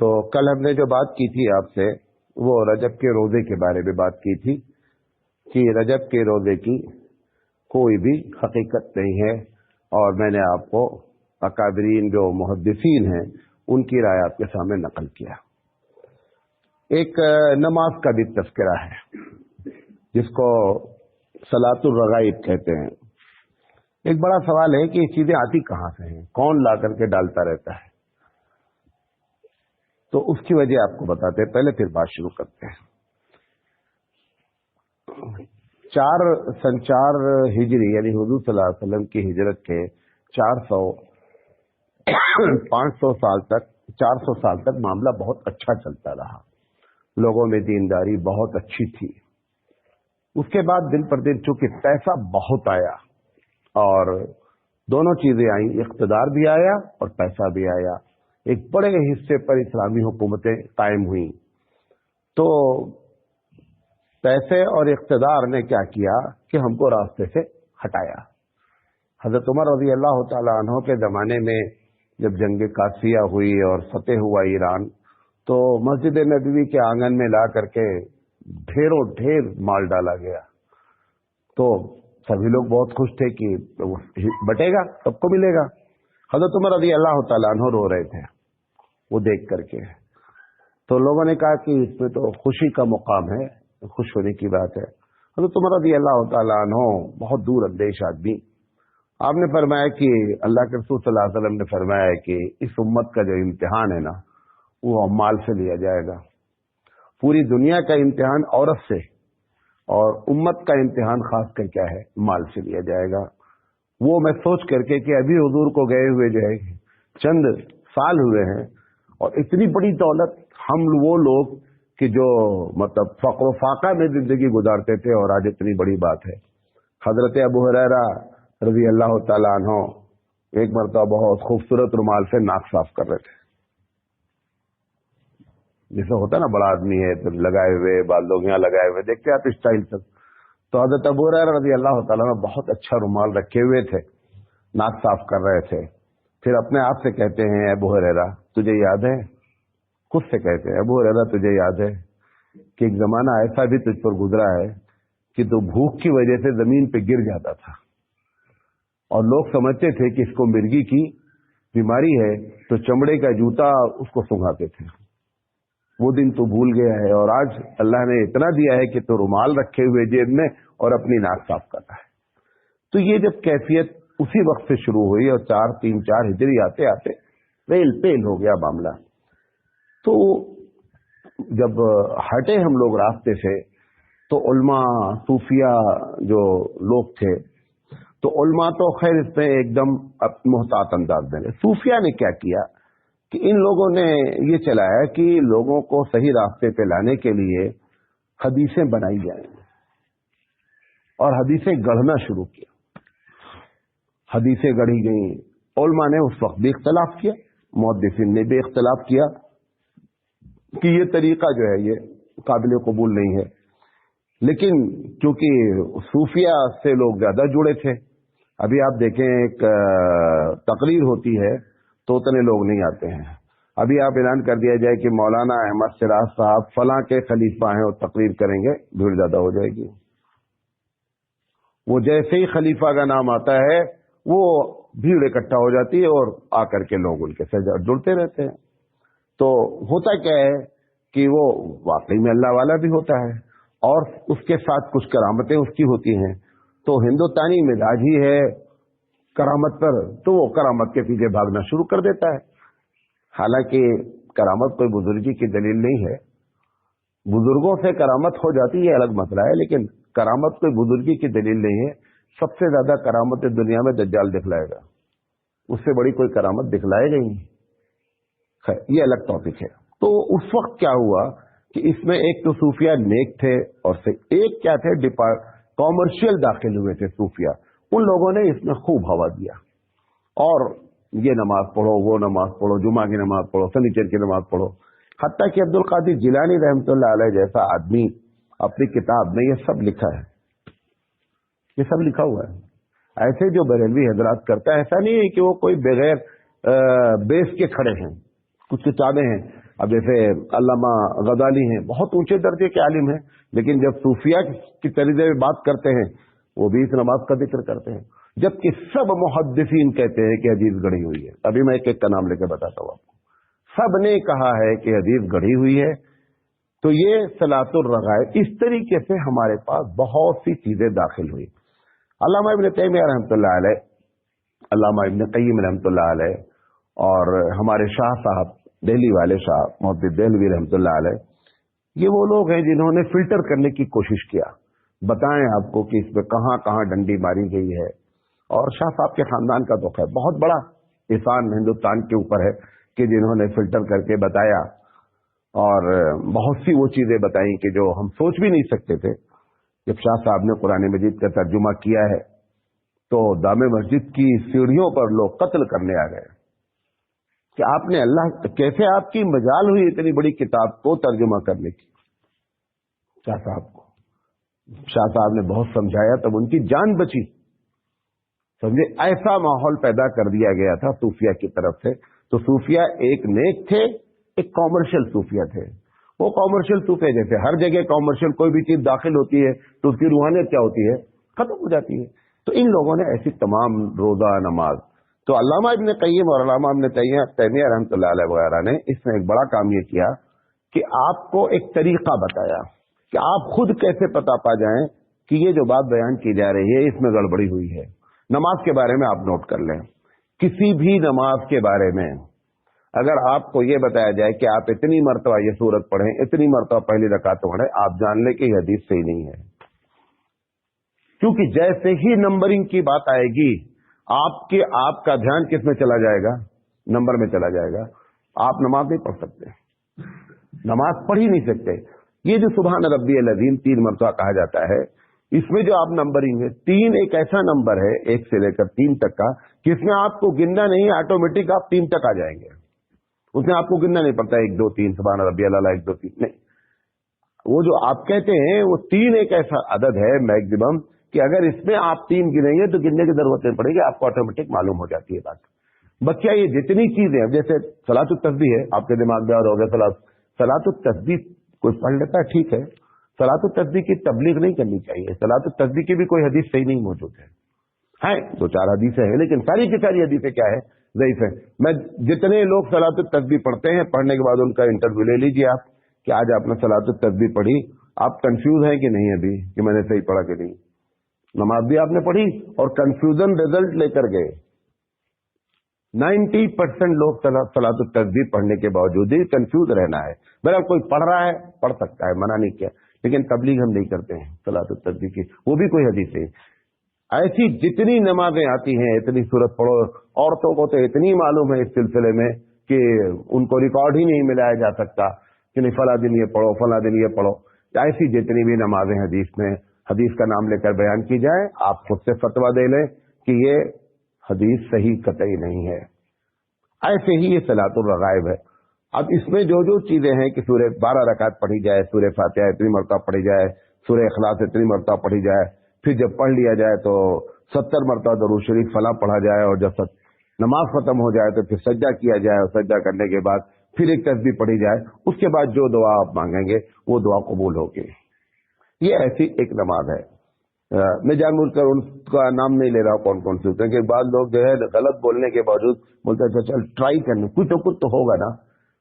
تو کل ہم نے جو بات کی تھی آپ سے وہ رجب کے روزے کے بارے میں بات کی تھی کہ رجب کے روزے کی کوئی بھی حقیقت نہیں ہے، اور میں نے آپ کو اکابرین جو محدثین ہیں ان کی رائے آپ کے سامنے نقل کیا۔ ایک نماز کا بھی تذکرہ ہے جس کو صلاۃ الرغائب کہتے ہیں۔ ایک بڑا سوال ہے کہ یہ چیزیں آتی کہاں سے ہیں، کون لا کر کے ڈالتا رہتا ہے؟ تو اس کی وجہ آپ کو بتاتے ہیں، پہلے پھر بات شروع کرتے ہیں۔ سن 4 ہجری یعنی حضور صلی اللہ علیہ وسلم کی ہجرت کے 500 سال تک معاملہ بہت اچھا چلتا رہا، لوگوں میں دینداری بہت اچھی تھی۔ اس کے بعد دن پر دن چونکہ پیسہ بہت آیا اور دونوں چیزیں آئیں، اقتدار بھی آیا اور پیسہ بھی آیا، ایک بڑے حصے پر اسلامی حکومتیں قائم ہوئیں، تو پیسے اور اقتدار نے کیا کیا کہ ہم کو راستے سے ہٹایا۔ حضرت عمر رضی اللہ تعالی عنہ کے زمانے میں جب جنگ قادسیہ ہوئی اور فتح ہوا ایران، تو مسجد نبوی کے آنگن میں لا کر کے ڈھیروں ڈھیر مال ڈالا گیا، تو سبھی لوگ بہت خوش تھے کہ بٹے گا، سب کو ملے گا۔ حضرت عمر رضی اللہ تعالیٰ عنہ رو رہے تھے وہ دیکھ کر کے، تو لوگوں نے کہا کہ اس میں تو خوشی کا مقام ہے، خوش ہونے کی بات ہے۔ حضرت عمر رضی اللہ تعالیٰ عنہ بہت دور اندیش آدمی، آپ نے فرمایا کہ اللہ کے رسول صلی اللہ علیہ وسلم نے فرمایا ہے کہ اس امت کا جو امتحان ہے نا وہ مال سے لیا جائے گا، پوری دنیا کا امتحان عورت سے اور امت کا امتحان خاص کر کیا ہے، مال سے لیا جائے گا۔ وہ میں سوچ کر کے کہ ابھی حضور کو گئے ہوئے جو ہے چند سال ہوئے ہیں اور اتنی بڑی دولت، ہم وہ لوگ کہ جو مطلب فقر و فاقہ میں زندگی گزارتے تھے اور آج اتنی بڑی بات ہے۔ حضرت ابو ہریرہ رضی اللہ تعالیٰ عنہ ایک مرتبہ بہت خوبصورت رومال سے ناک صاف کر رہے تھے، جیسے ہوتا نا بڑا آدمی ہے تو لگائے ہوئے بال لوگیاں لگائے ہوئے، دیکھتے آپ اسٹائل سے، تو حضرت ابو ہریرہ رضی اللہ تعالیٰ عنہ بہت اچھا رومال رکھے ہوئے تھے، ناک صاف کر رہے تھے۔ پھر اپنے آپ سے کہتے ہیں ابو ہریرہ تجھے یاد ہے، خود سے کہتے ہیں ابو ہریرہ تجھے یاد ہے کہ ایک زمانہ ایسا بھی تجھ پر گزرا ہے کہ تو بھوک کی وجہ سے زمین پہ گر جاتا تھا اور لوگ سمجھتے تھے کہ اس کو مرگی کی بیماری ہے تو چمڑے کا جوتا اس کو سنگھاتے تھے۔ وہ دن تو بھول گیا ہے اور آج اللہ نے اتنا دیا ہے کہ تو رومال رکھے ہوئے جیب میں اور اپنی ناک صاف کرتا ہے۔ تو یہ جب کیفیت اسی وقت سے شروع ہوئی اور 4 ہجری آتے آتے پیل ہو گیا معاملہ، تو جب ہٹے ہم لوگ راستے سے تو علماء صوفیہ جو لوگ تھے، تو علماء تو خیر اس میں ایک دم محتاط انداز میں، صوفیہ نے کیا کیا کہ ان لوگوں نے یہ چلایا کہ لوگوں کو صحیح راستے پہ لانے کے لیے حدیثیں بنائی جائیں اور حدیثیں گڑھنا شروع کیا۔ حدیثیں گڑھی گئیں، علماء نے اس وقت بھی اختلاف کیا، محدثین نے بھی اختلاف کیا کہ یہ طریقہ جو ہے یہ قابل قبول نہیں ہے، لیکن کیونکہ صوفیہ سے لوگ زیادہ جڑے تھے، ابھی آپ دیکھیں ایک تقریر ہوتی ہے تو اتنے لوگ نہیں آتے ہیں، ابھی آپ اعلان کر دیا جائے کہ مولانا احمد سراج صاحب فلاں کے خلیفہ ہیں اور تقریر کریں گے، بھیڑ زیادہ ہو جائے گی۔ وہ جیسے ہی خلیفہ کا نام آتا ہے وہ بھیڑ اکٹھا ہو جاتی ہے اور آ کر کے لوگ ان کے ساتھ جڑتے رہتے ہیں۔ تو ہوتا کیا ہے کہ وہ واقعی میں اللہ والا بھی ہوتا ہے اور اس کے ساتھ کچھ کرامتیں اس کی ہوتی ہیں، تو ہندوستانی مزاج ہی ہے کرامت پر، تو وہ کرامت کے پیچھے بھاگنا شروع کر دیتا ہے۔ حالانکہ کرامت کوئی بزرگی کی دلیل نہیں ہے، بزرگوں سے کرامت ہو جاتی ہے الگ مسئلہ ہے، لیکن کرامت کوئی بزرگی کی دلیل نہیں ہے۔ سب سے زیادہ کرامت دنیا میں دجال دکھلائے گا، اس سے بڑی کوئی کرامت دکھلائے گا ہی نہیں۔ خیر یہ الگ ٹاپک ہے۔ تو اس وقت کیا ہوا کہ اس میں ایک تو صوفیہ نیک تھے اور ایک کیا تھے کامرشل داخل ہوئے تھے صوفیہ، ان لوگوں نے اس میں خوب ہوا دیا اور یہ نماز پڑھو، وہ نماز پڑھو، جمعہ کی نماز پڑھو، سنیچر کی نماز پڑھو، حتیٰ کہ عبد القادر جیلانی رحمۃ اللہ علیہ جیسا آدمی اپنی کتاب میں یہ سب لکھا ہے، یہ سب لکھا ہوا ہے۔ ایسے جو بریلوی حضرات کرتا ہے، ایسا نہیں ہے کہ وہ کوئی بغیر بیس کے کھڑے ہیں، کچھ کتابیں ہیں اب جیسے علامہ غزالی ہیں، بہت اونچے درجے کے عالم ہیں، لیکن جب صوفیہ کی طریقے میں بات کرتے ہیں وہ بھی اس نماز کا ذکر کرتے ہیں، جبکہ سب محدثین کہتے ہیں کہ حدیث گڑھی ہوئی ہے۔ ابھی میں ایک ایک کا نام لے کے بتاتا ہوں آپ کو۔ سب نے کہا ہے کہ حدیث گڑھی ہوئی ہے۔ تو یہ صلاۃ الرغائب، اس طریقے سے ہمارے پاس بہت سی چیزیں داخل ہوئی۔ علامہ ابن تیمیہ رحمۃ اللہ علیہ، علامہ ابن قیم رحمۃ اللہ علیہ، اور ہمارے شاہ صاحب دہلی والے شاہ محمد دہلوی رحمۃ اللہ علیہ، یہ وہ لوگ ہیں جنہوں نے فلٹر کرنے کی کوشش کیا، بتائیں آپ کو کہ اس میں کہاں کہاں ڈنڈی ماری گئی ہے۔ اور شاہ صاحب کے خاندان کا تو خیر بہت بڑا احسان ہندوستان کے اوپر ہے کہ جنہوں نے فلٹر کر کے بتایا، اور بہت سی وہ چیزیں بتائیں کہ جو ہم سوچ بھی نہیں سکتے تھے۔ جب شاہ صاحب نے قرآن مجید کا ترجمہ کیا ہے تو جامع مسجد کی سیڑھیوں پر لوگ قتل کرنے آ گئے کہ آپ نے اللہ، کیسے آپ کی مجال ہوئی اتنی بڑی کتاب کو ترجمہ کرنے کی۔ شاہ صاحب نے بہت سمجھایا، تب ان کی جان بچی۔ سمجھے، ایسا ماحول پیدا کر دیا گیا تھا صوفیہ کی طرف سے۔ تو صوفیہ ایک نیک تھے، ایک کامرشل صوفیہ تھے۔ وہ کامرشل صوفیہ جیسے ہر جگہ کامرشل کوئی بھی چیز داخل ہوتی ہے تو اس کی روحانیت کیا ہوتی ہے؟ ختم ہو جاتی ہے۔ تو ان لوگوں نے ایسی تمام روزہ، نماز، تو علامہ ابن قیم اور علامہ ابن تیمیہ رحمۃ اللہ علیہ وغیرہ نے اس میں ایک بڑا کام یہ کیا کہ آپ کو ایک طریقہ بتایا کہ آپ خود کیسے پتہ پا جائیں کہ یہ جو بات بیان کی جا رہی ہے اس میں گڑبڑی ہوئی ہے۔ نماز کے بارے میں آپ نوٹ کر لیں، کسی بھی نماز کے بارے میں اگر آپ کو یہ بتایا جائے کہ آپ اتنی مرتبہ یہ سورت پڑھیں، اتنی مرتبہ پہلی رکعت پڑھیں، آپ جان لیں کہ یہ حدیث صحیح نہیں ہے۔ کیونکہ جیسے ہی نمبرنگ کی بات آئے گی آپ کا دھیان کس میں چلا جائے گا؟ نمبر میں چلا جائے گا۔ آپ نماز نہیں پڑھ سکتے، نماز پڑھ ہی نہیں سکتے۔ یہ جو سبحان ربی العظیم 3 مرتبہ کہا جاتا ہے، اس میں جو آپ نمبرنگ ہے، 3 ایک ایسا نمبر ہے 1 سے لے کر 3 تک کا کہ اس میں آپ کو گننا نہیں، آٹومیٹک آپ 3 تک آ جائیں گے۔ اس میں آپ کو گننا نہیں پڑتا 1 2 3 سبحان ربی اللہ 1 2 3 نہیں۔ وہ جو آپ کہتے ہیں وہ 3 ایک ایسا عدد ہے میکسیمم کہ اگر اس میں آپ 3 گنیں گے تو گننے کی ضرورت نہیں پڑے گی، آپ کو آٹومیٹک معلوم ہو جاتی ہے بات۔ بچہ یہ جتنی چیزیں جیسے صلاۃ التسبیح ہے، آپ کے دماغ میں اور ہو گیا صلاۃ التسبیح کوئی پڑھ لیتا ہے، ٹھیک ہے، صلاۃ التسبیح کی تبلیغ نہیں کرنی چاہیے۔ صلاۃ التسبیح کی بھی کوئی حدیث صحیح نہیں موجود ہے، 2-4 حدیثیں ہیں، لیکن ساری کی ساری حدیثیں کیا ہے؟ ضعیف ہے۔ میں جتنے لوگ صلاۃ التسبیح پڑھتے ہیں، پڑھنے کے بعد ان کا انٹرویو لے لیجیے آپ کہ آج آپ نے صلاۃ التسبیح پڑھی، آپ کنفیوز ہیں کہ نہیں ابھی کہ میں نے صحیح پڑھا کہ نہیں؟ نماز بھی آپ نے پڑھی اور کنفیوژن رزلٹ لے کر گئے۔ 90% لوگ صلاۃ التسبیح پڑھنے کے باوجود ہی کنفیوز رہنا ہے۔ بہرحال کوئی پڑھ رہا ہے، پڑھ سکتا ہے، منع نہیں کیا، لیکن تبلیغ ہم نہیں کرتے ہیں صلاۃ التسبیح کی، وہ بھی کوئی حدیث نہیں۔ ایسی جتنی نمازیں آتی ہیں اتنی سورت پڑھو۔ عورتوں کو تو اتنی معلوم ہے اس سلسلے میں کہ ان کو ریکارڈ ہی نہیں ملایا جا سکتا کہ نہیں فلاں دن یہ پڑھو، فلاں دن یہ پڑھو۔ ایسی جتنی بھی نمازیں حدیث میں حدیث کا نام لے کر بیان کی جائیں، آپ خود سے فتویٰ دے لیں کہ یہ حدیث صحیح قطعی نہیں ہے۔ ایسے ہی یہ صلاۃ الرغائب ہے۔ اب اس میں جو جو چیزیں ہیں کہ سورہ 12 رکعت پڑھی جائے، سورہ فاتحہ اتنی مرتبہ پڑھی جائے، سورہ اخلاص اتنی مرتبہ پڑھی جائے، پھر جب پڑھ لیا جائے تو 70 مرتبہ درود شریف فلاں پڑھا جائے، اور جب نماز ختم ہو جائے تو پھر سجدہ کیا جائے، اور سجدہ کرنے کے بعد پھر ایک تسبیح پڑھی جائے، اس کے بعد جو دعا آپ مانگیں گے وہ دعا قبول ہوگی۔ یہ ایسی ایک نماز ہے۔ میں جان بوجھ کر ان کا نام نہیں لے رہا ہوں کون کون سے ہوتے ہیں، کہ بعض لوگ جو ہے غلط بولنے کے باوجود بولتے ہیں چل ٹرائی کرنے، کچھ تو ہوگا نا،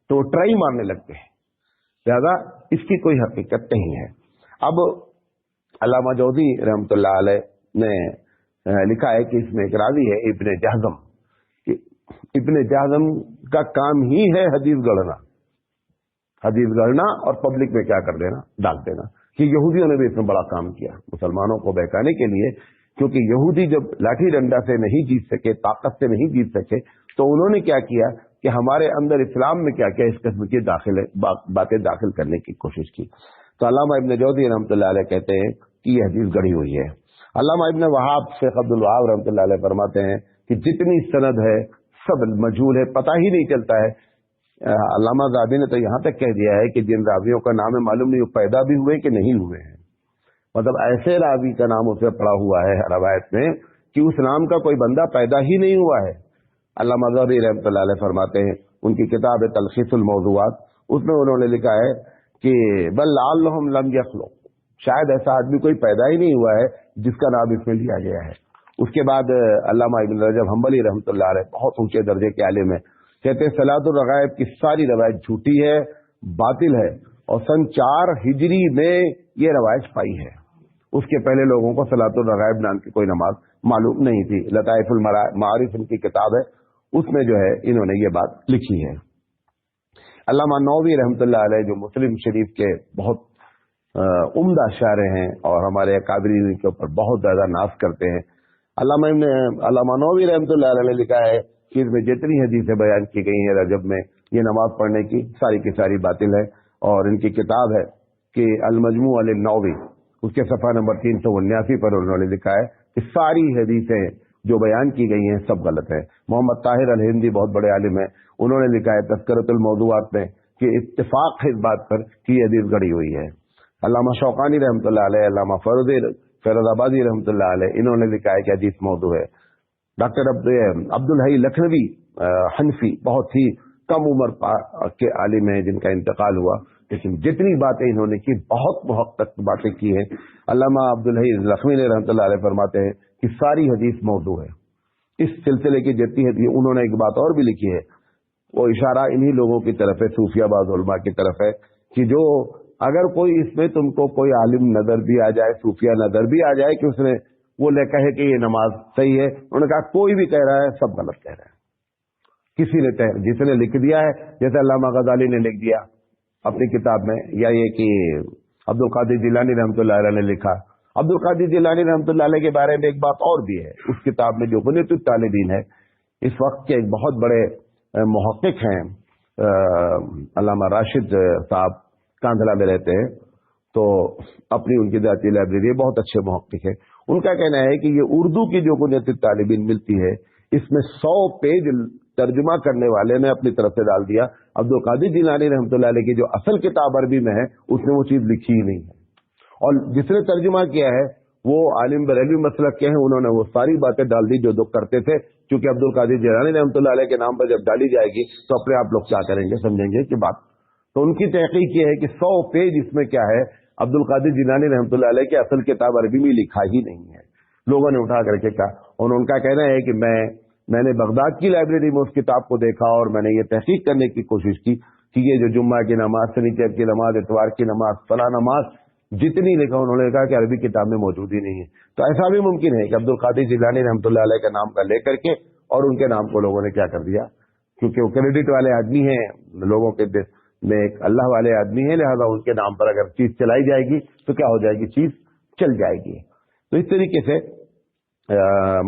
تو وہ ٹرائی مارنے لگتے ہیں، لہذا اس کی کوئی حقیقت نہیں ہے۔ اب علامہ جوزی رحمۃ اللہ علیہ نے لکھا ہے کہ اس میں ایک راوی ہے ابن جہضم، کہ ابن جہضم کا کام ہی ہے حدیث گڑھنا اور پبلک میں کیا کر دینا، ڈال دینا۔ کہ یہودیوں نے بھی اس میں بڑا کام کیا مسلمانوں کو بہکانے کے لیے، کیونکہ یہودی جب لاٹھی ڈنڈا سے نہیں جیت سکے، طاقت سے نہیں جیت سکے، تو انہوں نے کیا کیا کہ ہمارے اندر اسلام میں کیا کیا اس قسم کی باتیں داخل کرنے کی کوشش کی۔ تو علامہ ابن جوزی رحمۃ اللہ علیہ کہتے ہیں کہ یہ حدیث گڑھی ہوئی ہے۔ علامہ ابن وہاب شیخ عبد الوہاب رحمۃ اللہ علیہ فرماتے ہیں کہ جتنی سند ہے سب مجہول ہے، پتہ ہی نہیں چلتا ہے۔ علامہ زاہدی نے تو یہاں تک کہہ دیا ہے کہ جن راویوں کا نام معلوم نہیں وہ پیدا بھی ہوئے کہ نہیں ہوئے ہیں، مطلب ایسے راوی کا نام اسے پڑا ہوا ہے روایت میں کہ اس نام کا کوئی بندہ پیدا ہی نہیں ہوا ہے۔ علامہ زاہدی رحمۃ اللہ علیہ فرماتے ہیں، ان کی کتاب ہے تلخیص الموضوعات، اس میں انہوں نے لکھا ہے کہ بل لعلہم لم یخلقوا، شاید ایسا آدمی کوئی پیدا ہی نہیں ہوا ہے جس کا نام اس میں لیا گیا ہے۔ اس کے بعد علامہ ابن رجب حنبلی رحمۃ اللہ علیہ بہت اونچے درجے کے عالم ہیں، کہتے ہیں صلاۃ الرغائب کی ساری روایت جھوٹی ہے، باطل ہے، اور سن 4 ہجری میں یہ روایت پائی ہے۔ اس کے پہلے لوگوں کو صلاۃ الرغائب نام کی کوئی نماز معلوم نہیں تھی۔ لطائف المعارف ان کی کتاب ہے، اس میں جو ہے انہوں نے یہ بات لکھی ہے۔ علامہ نووی رحمۃ اللہ علیہ جو مسلم شریف کے بہت عمدہ شاعر ہیں اور ہمارے اکابرین کے اوپر بہت زیادہ ناز کرتے ہیں، علامہ نووی رحمۃ اللہ علیہ نے لکھا ہے کہ اس میں جتنی حدیثیں بیان کی گئی ہیں رجب میں یہ نماز پڑھنے کی ساری باطل ہے، اور ان کی کتاب ہے کہ المجموع للنووی، اس کے صفحہ نمبر 379 پر انہوں نے لکھا ہے کہ ساری حدیثیں جو بیان کی گئی ہیں سب غلط ہیں۔ محمد طاہر الہندی بہت بڑے عالم ہیں، انہوں نے لکھا ہے تذکرۃ الموضوعات میں کہ اتفاق ہے اس بات پر کہ یہ حدیث گڑھی ہوئی ہے۔ علامہ شوقانی رحمۃ اللہ علیہ، علامہ فیروز آبادی رحمۃ اللہ علیہ، انہوں نے لکھا ہے کہ حدیث موضوع ہے۔ ڈاکٹر عبدالحی لکھنوی حنفی بہت ہی کم عمر کے عالم ہیں جن کا انتقال ہوا، لیکن جتنی باتیں انہوں نے کی بہت محقق باتیں کی ہیں۔ علامہ عبدالحی لکھنوی نے رحمۃ اللہ علیہ فرماتے ہیں کہ ساری حدیث موضوع ہے۔ اس سلسلے کی جتنی حدیث، انہوں نے ایک بات اور بھی لکھی ہے، وہ اشارہ انہی لوگوں کی طرف ہے، صوفیہ باز علماء کی طرف ہے، کہ جو اگر کوئی اس میں تم کو کوئی عالم نظر بھی آ جائے، صوفیہ نظر بھی آ جائے کہ اس نے وہ لے کہے کہ یہ نماز صحیح ہے، انہوں نے کہا کوئی بھی کہہ رہا ہے سب غلط کہہ رہا ہے۔ کسی نے جس نے لکھ دیا ہے، جیسے علامہ غزالی نے لکھ دیا اپنی کتاب میں، یا یہ کہ عبد القادر جیلانی رحمۃ اللہ علیہ نے لکھا۔ عبد القادر جیلانی رحمۃ اللہ علیہ کے بارے میں ایک بات اور بھی ہے، اس کتاب میں جو بنیت الطالبین ہے، اس وقت کے ایک بہت بڑے محقق ہیں علامہ راشد صاحب، کاندھلا میں رہتے ہیں، تو اپنی ان کی ذاتی لائبریری بہت اچھے محقق ہے۔ ان کا کہنا ہے کہ یہ اردو کی جو بنیت الطالبین ملتی ہے، اس میں 100 پیج ترجمہ کرنے والے نے اپنی طرف سے ڈال دیا۔ عبد القادر جیلانی رحمۃ اللہ علیہ کی جو اصل کتاب عربی میں ہے اس نے وہ چیز لکھی ہی نہیں ہے، اور جس نے ترجمہ کیا ہے وہ عالم بریلوی مسلک کے ہیں، انہوں نے وہ ساری باتیں ڈال دی جو کرتے تھے، کیونکہ عبد القادر جیلانی رحمۃ اللہ علیہ کے نام پر جب ڈالی جائے گی تو اپنے آپ لوگ کیا کریں گے، سمجھیں گے کہ بات۔ تو ان کی تحقیق یہ ہے کہ 100 پیج اس میں کیا ہے، عبد القادر جیلانی رحمۃ اللہ علیہ کی اصل کتاب عربی میں لکھا ہی نہیں ہے، لوگوں نے اٹھا کر کے کہا۔ اور ان کا کہنا ہے کہ میں نے بغداد کی لائبریری میں اس کتاب کو دیکھا اور میں نے یہ تحقیق کرنے کی کوشش کی کہ یہ جو جمعہ کی نماز، شنیچر کی نماز، اتوار کی نماز، فلاں نماز جتنی لکھا، انہوں نے کہا کہ عربی کتاب میں موجود ہی نہیں ہے۔ تو ایسا بھی ممکن ہے کہ عبد القادر جیلانی رحمۃ اللہ علیہ کا نام کا لے کر کے اور ان کے نام کو لوگوں نے کیا کر دیا، کیونکہ وہ کریڈٹ والے آدمی ہیں، لوگوں کے میں ایک اللہ والے آدمی ہیں، لہذا ان کے نام پر اگر چیز چلائی جائے گی تو کیا ہو جائے گی، چیز چل جائے گی۔ تو اس طریقے سے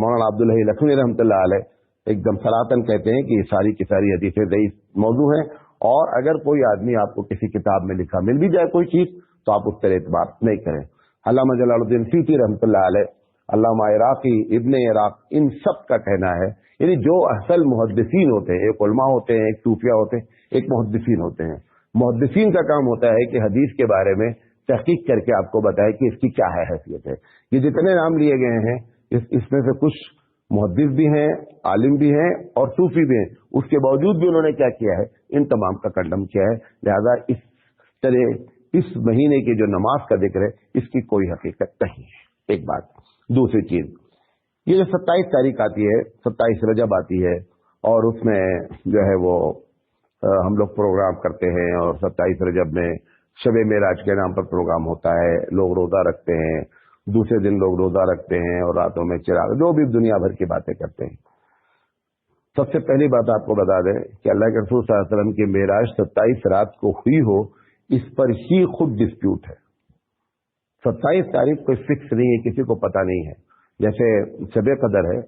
مولانا عبدالحی لکھنوی رحمۃ اللہ علیہ ایک دم صراحتاً کہتے ہیں کہ یہ ساری کی ساری حدیثیں ضعیف موضوع ہیں، اور اگر کوئی آدمی آپ کو کسی کتاب میں لکھا مل بھی جائے کوئی چیز تو آپ اس پر اعتبار نہیں کریں۔ علامہ جلال الدین سیوطی رحمۃ اللہ علیہ، علامہ عراقی، ابن عراق، ان سب کا کہنا ہے، یعنی جو اصل محدثین ہوتے ہیں، ایک علماء ہوتے ہیں، ایک صوفیہ ہوتے ہیں، ایک محدثین ہوتے ہیں۔ محدثین کا کام ہوتا ہے کہ حدیث کے بارے میں تحقیق کر کے آپ کو بتائے کہ اس کی کیا ہے حیثیت ہے۔ یہ جتنے نام لیے گئے ہیں اس میں سے کچھ محدث بھی ہیں، عالم بھی ہیں اور صوفی بھی ہیں، اس کے باوجود بھی انہوں نے کیا کیا ہے، ان تمام کا کنڈم کیا ہے۔ لہذا اس طرح اس مہینے کی جو نماز کا ذکر ہے اس کی کوئی حقیقت نہیں ہے، ایک بات۔ دوسری چیز، یہ جو 27 تاریخ آتی ہے، 27 رجب آتی ہے، اور اس میں جو ہے وہ ہم لوگ پروگرام کرتے ہیں، اور 27 رجب میں شب معراج کے نام پر پروگرام ہوتا ہے، لوگ روزہ رکھتے ہیں، دوسرے دن لوگ روزہ رکھتے ہیں اور راتوں میں چراغ، جو بھی دنیا بھر کی باتیں کرتے ہیں۔ سب سے پہلی بات آپ کو بتا دیں کہ اللہ کے رسول صلی اللہ علیہ وسلم کی معراج 27 رات کو ہوئی ہو، اس پر ہی خود ڈسپیوٹ ہے۔ 27 تاریخ کوئی فکس نہیں ہے، کسی کو پتہ نہیں ہے۔ جیسے شب قدر ہے،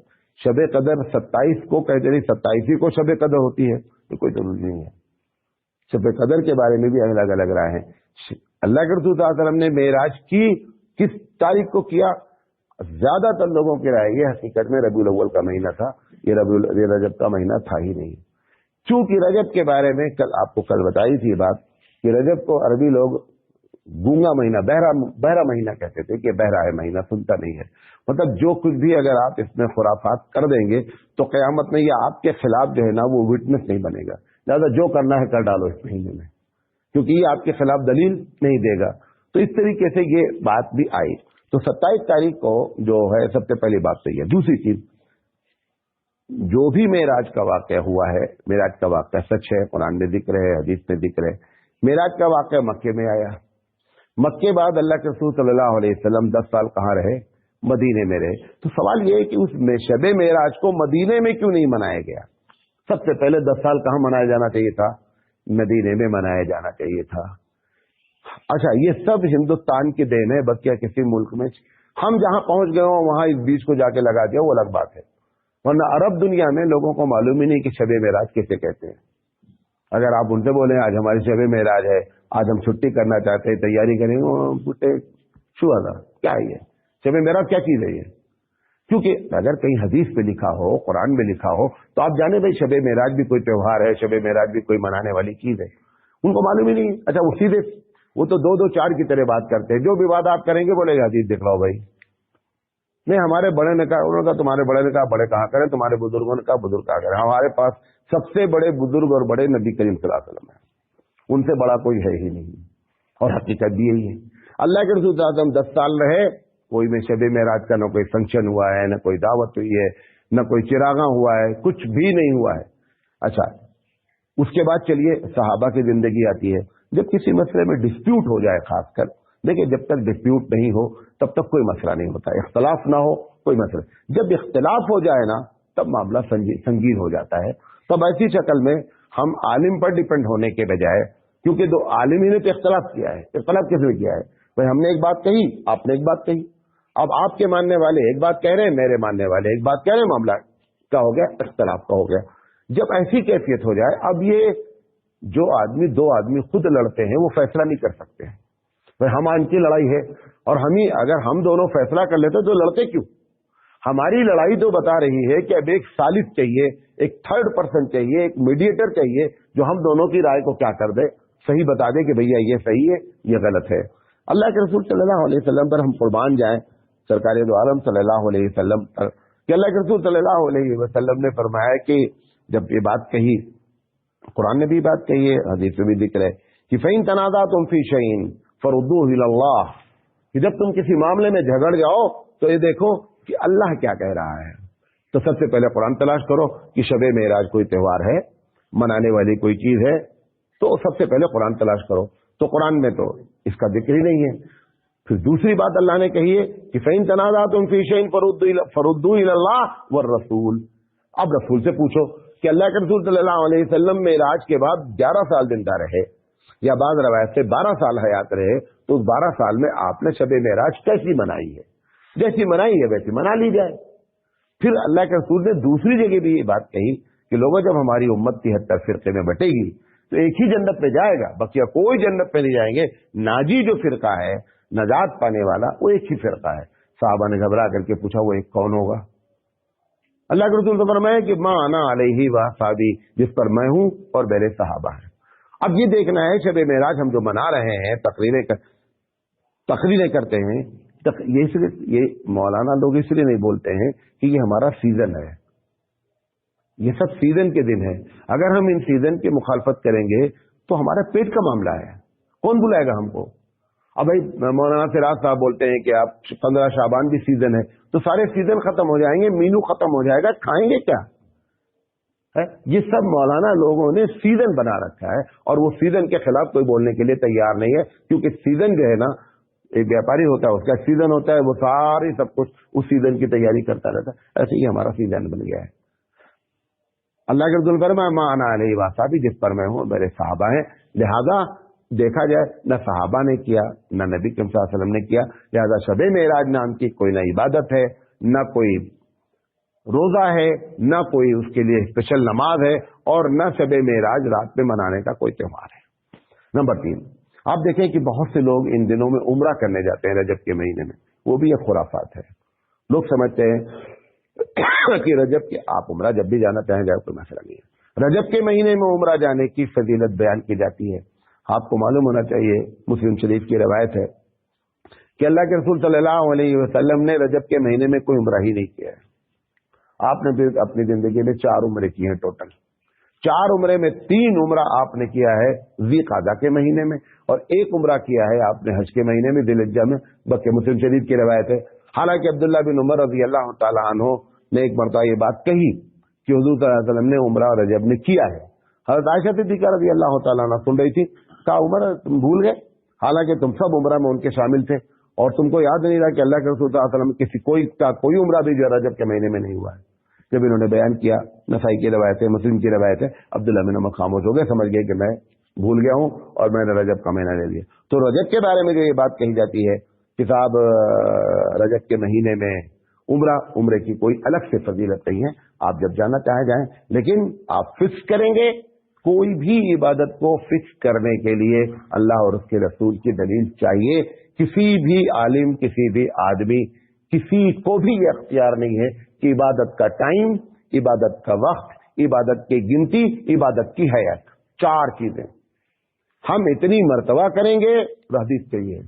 شب قدر 27 کو کہتے نہیں، 27 کو شب قدر ہوتی ہے، تو کوئی ضرورت نہیں ہے۔ شب قدر کے بارے میں بھی الگ الگ رائے ہیں۔ اللہ کے رسول صلی اللہ علیہ وسلم نے معراج کی کس تاریخ کو کیا، زیادہ تر لوگوں کی رائے یہ حقیقت میں ربیع الاول کا مہینہ تھا، یہ رجب کا مہینہ تھا ہی نہیں۔ چونکہ رجب کے بارے میں آپ کو کل بتائی تھی یہ بات کہ رجب کو عربی لوگ گونگا مہینہ، بہرا مہینہ کہتے تھے، کہ بہرا ہے مہینہ، سنتا نہیں ہے۔ مطلب جو کچھ بھی اگر آپ اس میں خرافات کر دیں گے تو قیامت میں یہ آپ کے خلاف جو ہے نا وہ وٹنس نہیں بنے گا، لہٰذا جو کرنا ہے کر ڈالو اس مہینے میں۔ کیونکہ یہ آپ کے خلاف دلیل نہیں دے گا. تو اس طریقے سے یہ بات بھی آئی. تو 27 تاریخ کو جو ہے سب سے پہلی بات تو یہ. دوسری چیز، جو بھی معراج کا واقعہ ہوا ہے، معراج کا واقعہ سچ ہے، قرآن میں ذکر ہے، حدیث میں ذکر ہے. معراج کا واقعہ مکے میں آیا. مکے بعد اللہ کے رسول صلی اللہ علیہ وسلم 10 سال کہاں رہے؟ مدینے میں رہے. تو سوال یہ ہے کہ اس میں شب معراج کو مدینے میں کیوں نہیں منایا گیا؟ سب سے پہلے 10 سال کہاں منایا جانا چاہیے تھا؟ مدینے میں منایا جانا چاہیے تھا. اچھا، یہ سب ہندوستان کی دین ہے، بقیہ کسی ملک میں ہم جہاں پہنچ گئے ہوں وہاں اس بیچ کو جا کے لگا دیا، وہ الگ بات ہے. ورنہ عرب دنیا میں لوگوں کو معلوم ہی نہیں کہ شب معراج کیسے کہتے ہیں. اگر آپ ان سے بولیں آج ہماری شب معراج ہے، آج ہم چھٹی کرنا چاہتے ہیں، تیاری کریں گے، شو ادا کیا ہے یہ شب معراج؟ کیا چیز ہے یہ؟ کیونکہ اگر کہیں حدیث پہ لکھا ہو، قرآن میں لکھا ہو تو آپ جانے بھائی شب معراج بھی کوئی تہوار ہے، شب معراج بھی کوئی منانے والی چیز ہے. ان کو معلوم ہی نہیں. اچھا، وہ سیدھے وہ تو 2 4 کی طرح بات کرتے ہیں. جو بھی بات آپ کریں گے بولے گا حدیث دکھلاؤ بھائی. نہیں، ہمارے بڑے نے کہا، انہوں نے کہا تمہارے بڑے نے کہا، بڑے کہاں کریں، تمہارے بزرگوں نے کہا، بزرگ کہاں کریں. ہمارے پاس سب سے بڑے بزرگ اور بڑے نبی کریم صلی اللہ علیہ وسلم ہیں، ان سے بڑا کوئی ہے ہی نہیں. اور حقیقت بھی یہی ہے. اللہ کے رسول صلی اللہ علیہ وسلم 10 سال رہے، کوئی میں شب معراج کا نہ کوئی فنکشن ہوا ہے، نہ کوئی دعوت ہوئی ہے، نہ کوئی چراغاں ہوا ہے، کچھ بھی نہیں ہوا ہے. اچھا، اس کے بعد چلیے صحابہ کی زندگی آتی ہے. جب کسی مسئلے میں ڈسپیوٹ ہو جائے، خاص کر دیکھیں جب تک ڈسپیوٹ نہیں ہو تب تک کوئی مسئلہ نہیں ہوتا. اختلاف نہ ہو کوئی مسئلہ. جب اختلاف ہو جائے نا تب معاملہ سنگین ہو جاتا ہے. تب ایسی شکل میں ہم عالم پر ڈپینڈ ہونے کے بجائے، کیونکہ 2 عالم ہی نے تو اختلاف کیا ہے. اختلاف کس نے کیا ہے بھائی؟ ہم نے ایک بات کہی، آپ نے ایک بات کہی. اب آپ کے ماننے والے ایک بات کہہ رہے ہیں، میرے ماننے والے ایک بات کہہ رہے ہیں، معاملہ کیا ہو گیا؟ اختلاف کا ہو گیا. جب ایسی کیفیت ہو جائے، اب یہ جو آدمی 2 آدمی خود لڑتے ہیں وہ فیصلہ نہیں کر سکتے ہیں. بھائی ہم کی لڑائی ہے اور اگر ہم دونوں فیصلہ کر لیتے تو لڑتے کیوں؟ ہماری لڑائی تو بتا رہی ہے کہ اب ایک ثالث چاہیے، ایک 3rd پرسن چاہیے، ایک میڈیٹر چاہیے جو ہم دونوں کی رائے کو کیا کر دے، صحیح بتا دے کہ بھیا یہ صحیح ہے، یہ غلط ہے. اللہ کے رسول صلی اللہ علیہ وسلم پر ہم قربان جائیں، سرکار دو عالم صلی اللہ علیہ وسلم پر، کہ اللہ کے رسول صلی اللہ علیہ وسلم نے فرمایا کہ جب یہ بات کہی، قرآن نے بھی بات کہی ہے، حدیث میں بھی ذکر ہے کہ فَإِن تَنَازَعْتُمْ فِي شَيْءٍ فَرُدُّوهُ إِلَى اللَّهِ، کہ جب تم کسی معاملے میں جھگڑ جاؤ تو یہ دیکھو کہ اللہ کیا کہہ رہا ہے. تو سب سے پہلے قرآن تلاش کرو کہ شب معراج کوئی تہوار ہے، منانے والی کوئی چیز ہے، تو سب سے پہلے قرآن تلاش کرو. تو قرآن میں تو اس کا ذکر ہی نہیں ہے. پھر دوسری بات اللہ نے کہی ہے کہ فَإِن تَنَازَعْتُمْ فِي شَيْءٍ فَرُدُّوهُ إِلَى اللَّهِ وَالرَّسُولِ. اب رسول سے پوچھو کہ اللہ کے رسول صلی اللہ علیہ وسلم معراج کے بعد 11 سال زندہ رہے، یا بعض روایت سے 12 سال حیات رہے، تو اس 12 سال میں آپ نے شب معراج کیسی منائی ہے؟ جیسی منائی ہے ویسی منا لی جائے. پھر اللہ کے رسول نے دوسری جگہ بھی یہ بات کہی کہ لوگوں جب ہماری امت 73 فرقے میں بٹے گی تو ایک ہی جنت میں جائے گا، بقیہ کوئی جنت میں نہیں جائیں گے. ناجی جو فرقہ ہے، نجات پانے والا، وہ ایک ہی فرقہ ہے. صحابہ نے گھبرا کر کے پوچھا وہ ایک کون ہوگا؟ اللہ کے رسول نے فرمایا کہ ما انا علیہ و صحابی، جس پر میں ہوں اور میرے صحابہ ہیں. اب یہ دیکھنا ہے شب معراج ہم جو منا رہے ہیں، تقریریں کرتے ہیں، یہ مولانا لوگ اس لیے نہیں بولتے ہیں کہ یہ ہمارا سیزن ہے، یہ سب سیزن کے دن ہے. اگر ہم ان سیزن کی مخالفت کریں گے تو ہمارا پیٹ کا معاملہ ہے، کون بلائے گا ہم کو؟ اب بھائی مولانا فراز صاحب بولتے ہیں کہ آپ 15 شعبان بھی سیزن ہے، تو سارے سیزن ختم ہو جائیں گے، مینو ختم ہو جائے گا، کھائیں گے کیا؟ یہ سب مولانا لوگوں نے سیزن بنا رکھا ہے، اور وہ سیزن کے خلاف کوئی بولنے کے لیے تیار نہیں ہے. کیونکہ سیزن جو ہے نا، ایک ویاپاری ہوتا ہے، اس کا سیزن ہوتا ہے، وہ ساری سب کچھ اس سیزن کی تیاری کرتا رہتا ہے. ایسے ہی ہمارا سیزن بن گیا ہے. اللہ کے رسول فرمایا ما انا علیہ و صحابی، جس پر میں ہوں میرے صحابہ ہیں. لہذا دیکھا جائے نہ صحابہ نے کیا، نہ نبی کریم صلی اللہ علیہ وسلم نے کیا. لہذا شب معراج نام کی کوئی نہ عبادت ہے، نہ کوئی روزہ ہے، نہ کوئی اس کے لیے اسپیشل نماز ہے، اور نہ شب معراج رات میں منانے کا کوئی تہوار ہے. نمبر 3، آپ دیکھیں کہ بہت سے لوگ ان دنوں میں عمرہ کرنے جاتے ہیں رجب کے مہینے میں. وہ بھی ایک خرافات ہے. لوگ سمجھتے ہیں کہ رجب کے آپ عمرہ جب بھی جانا چاہیں جائے، کوئی مسئلہ نہیں ہے. رجب کے مہینے میں عمرہ جانے کی فضیلت بیان کی جاتی ہے. آپ کو معلوم ہونا چاہیے، مسلم شریف کی روایت ہے کہ اللہ کے رسول صلی اللہ علیہ وسلم نے رجب کے مہینے میں کوئی عمرہ ہی نہیں کیا ہے. آپ نے بھی اپنی زندگی میں 4 عمرے کی ہیں ٹوٹل. 4 عمرے میں 3 عمرہ آپ نے کیا ہے ذی قعدہ کے مہینے میں، اور 1 عمرہ کیا ہے آپ نے حج کے مہینے میں ذی الحجہ میں، بلکہ مسلم شریف کی روایت ہے۔ حالانکہ عبداللہ بن عمر رضی اللہ تعالیٰ عنہ نے ایک مرتبہ یہ بات کہی کہ حضور صلی اللہ علیہ وسلم نے عمرہ رجب میں کیا ہے۔ حضرت عائشہ صدیقہ رضی اللہ تعالیٰ عنہ سن رہی تھی، کہا عمر تم بھول گئے، حالانکہ تم سب عمرہ میں ان کے شامل تھے، اور تم کو یاد نہیں رہا کہ اللہ کے رسول صلی اللہ علیہ وسلم کوئی عمرہ بھی جو رجب کے مہینے میں نہیں ہوا ہے۔ جب انہوں نے بیان کیا، نسائی کی روایت ہے، مسلم کی روایت ہے، عبداللہ بن عمر خاموش ہو گئے، سمجھ گئے کہ میں بھول گیا ہوں اور میں نے رجب کا مہینہ لے لیا۔ تو رجب کے بارے میں جو یہ بات کہی جاتی ہے کہ صاحب رجب کے مہینے میں عمرے کی کوئی الگ سے فضیلت نہیں ہے، آپ جب جانا چاہے جائیں، لیکن آپ فکس کریں گے، کوئی بھی عبادت کو فکس کرنے کے لیے اللہ اور اس کے رسول کی دلیل چاہیے۔ کسی بھی عالم، کسی بھی آدمی، کسی کو بھی یہ اختیار نہیں ہے کہ عبادت کا ٹائم، عبادت کا وقت، عبادت کی گنتی، عبادت کی حیات، 4 چیزیں ہم اتنی مرتبہ کریں گے، حدیث چاہیے،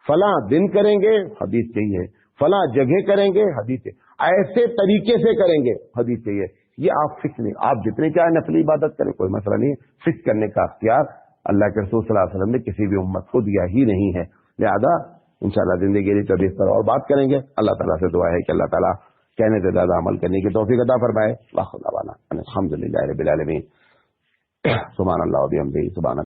فلاں دن کریں گے، حدیث چاہیے، فلاں جگہ کریں گے، حدیث چاہیے، ایسے طریقے سے کریں گے، حدیث چاہیے۔ یہ آپ فکس نہیں، آپ جتنے چاہے نفلی عبادت کریں، کوئی مسئلہ نہیں ہے، فکس کرنے کا اختیار اللہ کے رسول صلی اللہ علیہ وسلم نے کسی بھی امت کو دیا ہی نہیں ہے۔ لہذا انشاءاللہ زندگی کی طبیعت پر اور بات کریں گے۔ اللہ تعالیٰ سے دعا ہے کہ اللہ تعالیٰ کہنے سے زیادہ عمل کرنے کی توفیق عطا فرمائے۔ الحمد للہ رب العالمین، سبحان اللہ و بحمدہ، سبحان